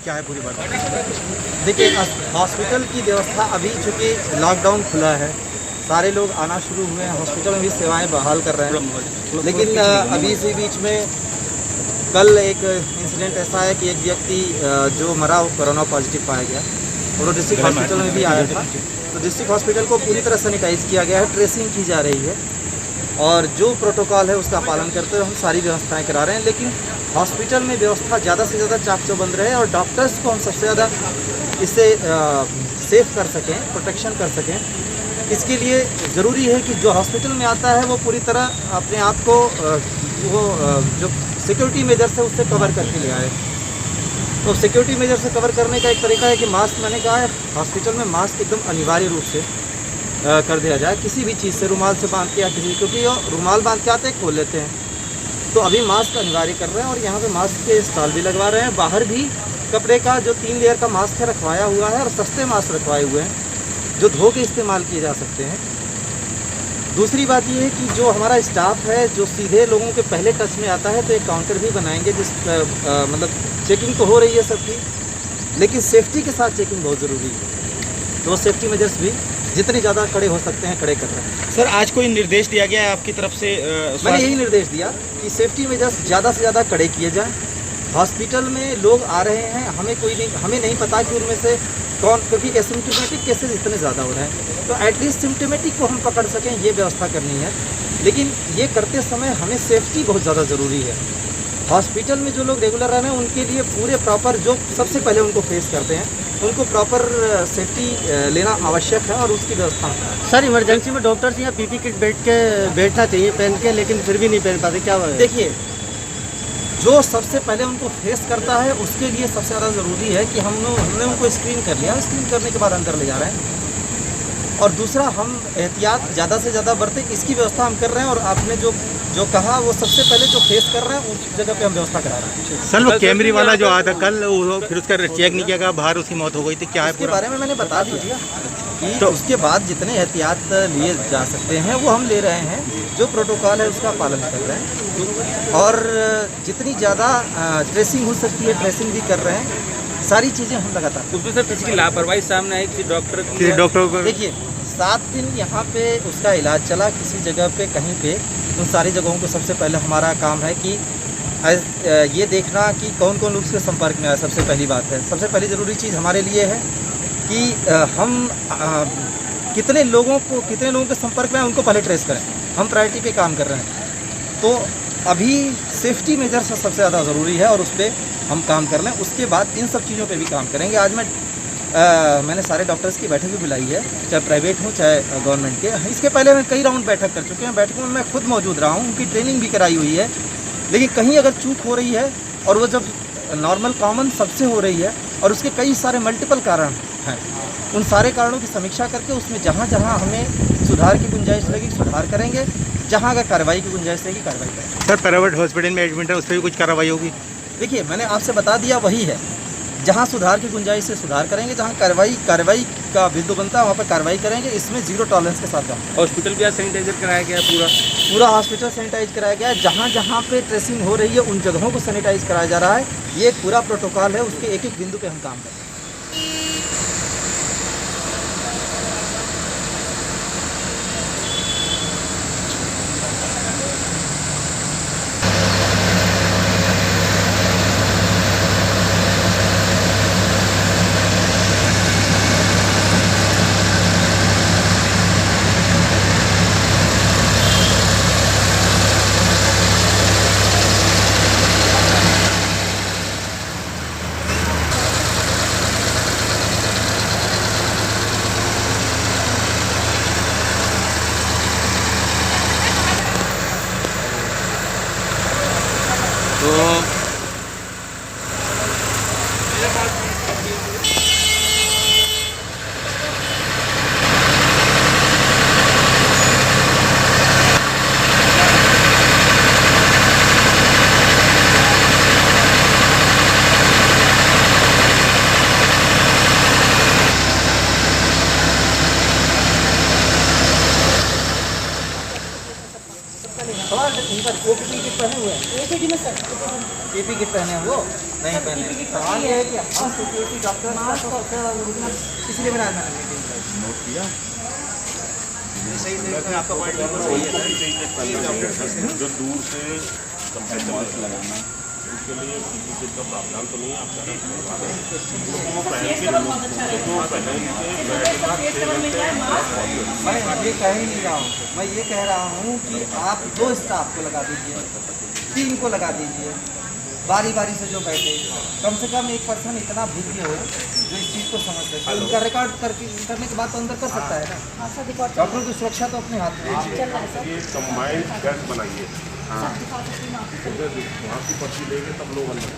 क्या है पूरी बात? देखिए, हॉस्पिटल की व्यवस्था अभी चूँकि लॉकडाउन खुला है, सारे लोग आना शुरू हुए हैं, हॉस्पिटल में भी सेवाएं बहाल कर रहे हैं। लेकिन अभी इसी बीच में कल एक इंसिडेंट ऐसा है कि एक व्यक्ति जो मरा वो कोरोना पॉजिटिव पाया गया और वो डिस्ट्रिक्ट हॉस्पिटल में भी आया था। तो डिस्ट्रिक्ट हॉस्पिटल को पूरी तरह सैनिटाइज किया गया है, ट्रेसिंग की जा रही है और जो प्रोटोकॉल है उसका पालन करते हुए हम सारी व्यवस्थाएं करा रहे हैं। लेकिन हॉस्पिटल में व्यवस्था ज़्यादा से ज़्यादा चाक चौबंद रहे और डॉक्टर्स को हम सबसे ज़्यादा इससे सेफ कर सकें, प्रोटेक्शन कर सकें। इसके लिए ज़रूरी है कि जो हॉस्पिटल में आता है वो पूरी तरह अपने आप को जो सिक्योरिटी मेजर है उससे कवर करके ले आए। तो सिक्योरिटी मेजर से कवर करने का एक तरीका है कि मास्क, मैंने कहा है हॉस्पिटल में मास्क एकदम अनिवार्य रूप से कर दिया जाए, किसी भी चीज़ से, रुमाल से बांध के या किसी, क्योंकि वो रुमाल बांध के आते हैं खोल लेते हैं। तो अभी मास्क अनिवार्य कर रहे हैं और यहाँ पे मास्क के स्टॉल भी लगवा रहे हैं। बाहर भी कपड़े का जो 3 लेयर का मास्क है रखवाया हुआ है और सस्ते मास्क रखवाए हुए हैं जो धो के इस्तेमाल किए जा सकते हैं। दूसरी बात ये है कि जो हमारा स्टाफ है जो सीधे लोगों के पहले टच में आता है, तो एक काउंटर भी बनाएंगे जिस मतलब चेकिंग तो हो रही है सबकी, लेकिन सेफ्टी के साथ चेकिंग बहुत ज़रूरी है। तो सेफ्टी मेजर्स भी जितने ज़्यादा कड़े हो सकते हैं कड़े कर रहे हैं। सर, आज कोई निर्देश दिया गया है आपकी तरफ से? मैंने यही निर्देश दिया कि सेफ्टी मेजर्स ज़्यादा से ज़्यादा कड़े किए जाएँ। हॉस्पिटल में लोग आ रहे हैं, हमें नहीं पता कि उनमें से कौन, क्योंकि एसिम्प्टोमेटिक केसेस इतने ज़्यादा हो रहे हैं, तो एटलीस्ट सिम्प्टोमेटिक को हम पकड़ सकें ये व्यवस्था करनी है। लेकिन ये करते समय हमें सेफ्टी बहुत ज़्यादा ज़रूरी है। हॉस्पिटल में जो लोग रेगुलर रह रहे हैं उनके लिए पूरे प्रॉपर, जो सबसे पहले उनको फेस करते हैं, उनको प्रॉपर सेफ्टी लेना आवश्यक है और उसकी व्यवस्था। सर, इमरजेंसी में डॉक्टर्स यहाँ पीपी किट बैठना चाहिए पहन के, लेकिन फिर भी नहीं पहन पाते, क्या है? देखिए, जो सबसे पहले उनको फेस करता है उसके लिए सबसे ज़्यादा ज़रूरी है कि हमने उनको स्क्रीन कर लिया, स्क्रीन करने के बाद अंदर ले जा रहे हैं। और दूसरा, हम एहतियात ज़्यादा से ज़्यादा बरतें, इसकी व्यवस्था हम कर रहे हैं। और आपने जो कहा वो सबसे पहले जो फेस कर रहे हैं उस जगह पे हम व्यवस्था करा रहे हैं। सर, वो कैमरे वाला जो आया था कल, वो फिर उसका चेक नहीं किया गया, बाहर उसकी मौत हो गई थी, क्या है? इसके बारे में मैंने बता दिया कि तो उसके बाद जितने एहतियात लिए जा सकते हैं वो हम ले रहे हैं, जो प्रोटोकॉल है उसका पालन कर रहे हैं और जितनी ज़्यादा ट्रेसिंग हो सकती है ट्रेसिंग भी कर रहे हैं। सारी चीज़ें हम लगातार। उसमें सर किसी की लापरवाही सामने आई, किसी डॉक्टर को? देखिए, 7 दिन यहाँ पे उसका इलाज चला, किसी जगह पे कहीं पे, उन सारी जगहों को सबसे पहले हमारा काम है कि ये देखना कि कौन कौन उसके संपर्क में आया। सबसे पहली बात है, सबसे पहली ज़रूरी चीज़ हमारे लिए है कि हम कितने लोगों के संपर्क में आए उनको पहले ट्रेस करें। हम प्रायोरिटी पे काम कर रहे हैं। तो अभी सेफ्टी मेजर्स सबसे ज़्यादा ज़रूरी है और उस पर हम काम कर लें, उसके बाद इन सब चीज़ों पे भी काम करेंगे। आज मैंने सारे डॉक्टर्स की बैठक भी बुलाई है, चाहे प्राइवेट हो चाहे गवर्नमेंट के। इसके पहले मैं कई राउंड बैठक कर चुके हैं, बैठकों में मैं खुद मौजूद रहा हूँ, उनकी ट्रेनिंग भी कराई हुई है। लेकिन कहीं अगर चूक हो रही है और वो जब नॉर्मल कॉमन सबसे हो रही है और उसके कई सारे मल्टीपल कारण हैं, उन सारे कारणों की समीक्षा करके उसमें जहाँ जहाँ हमें सुधार की गुंजाइश लगी सुधार करेंगे, जहाँ अगर कार्रवाई की गुंजाइश रहेगी कार्रवाई करेंगे। सर, प्राइवेट हॉस्पिटल में एडमिट है, उस पर भी कुछ कार्रवाई होगी? देखिए, मैंने आपसे बता दिया वही है, जहाँ सुधार की गुंजाइश से सुधार करेंगे, जहाँ कार्रवाई का बिंदु बनता है वहाँ पर कार्रवाई करेंगे। इसमें 0 टॉलरेंस के साथ जाएंगे। हॉस्पिटल भी आज सैनिटाइजर कराया गया, पूरा हॉस्पिटल सैनिटाइज कराया गया है। जहाँ जहाँ पे ट्रेसिंग हो रही है उन जगहों को सैनिटाइज कराया जा रहा है। ये एक पूरा प्रोटोकॉल है, उसके एक एक बिंदु पे हम काम कर रहे हैं। ओपीडी किट पहने हुए हैं, एपी किट पहने हैं वो। नहीं पहने। सवाल ये है कि हम सिक्योरिटी डॉक्टर इसलिए बनाया मैंने नोट किया सही से आपका पॉइंट सही है। जो दूर से मास्क लगाना उसके लिए किसी चीज़ का प्रावधान तो नहीं है आप सारा करवा रहे हैं। वो पहन के तो मैं ये कह ही नहीं रहा हूँ, मैं ये कह रहा हूँ कि आप 2 स्टाफ को लगा दीजिए, 3 को लगा दीजिए, बारी बारी से जो बैठे, कम से कम एक पर्सन इतना भिज्ञ हो जो इस चीज़ को समझ सके। उनका रिकॉर्ड करने के बाद तो अंदर कर सकता है ना। डॉक्टर की सुरक्षा तो अपने हाथ में है। ये कंबाइंड टेस्ट बनाइए, हाँ वहाँ की पर्ची लेके तब लोग अंदर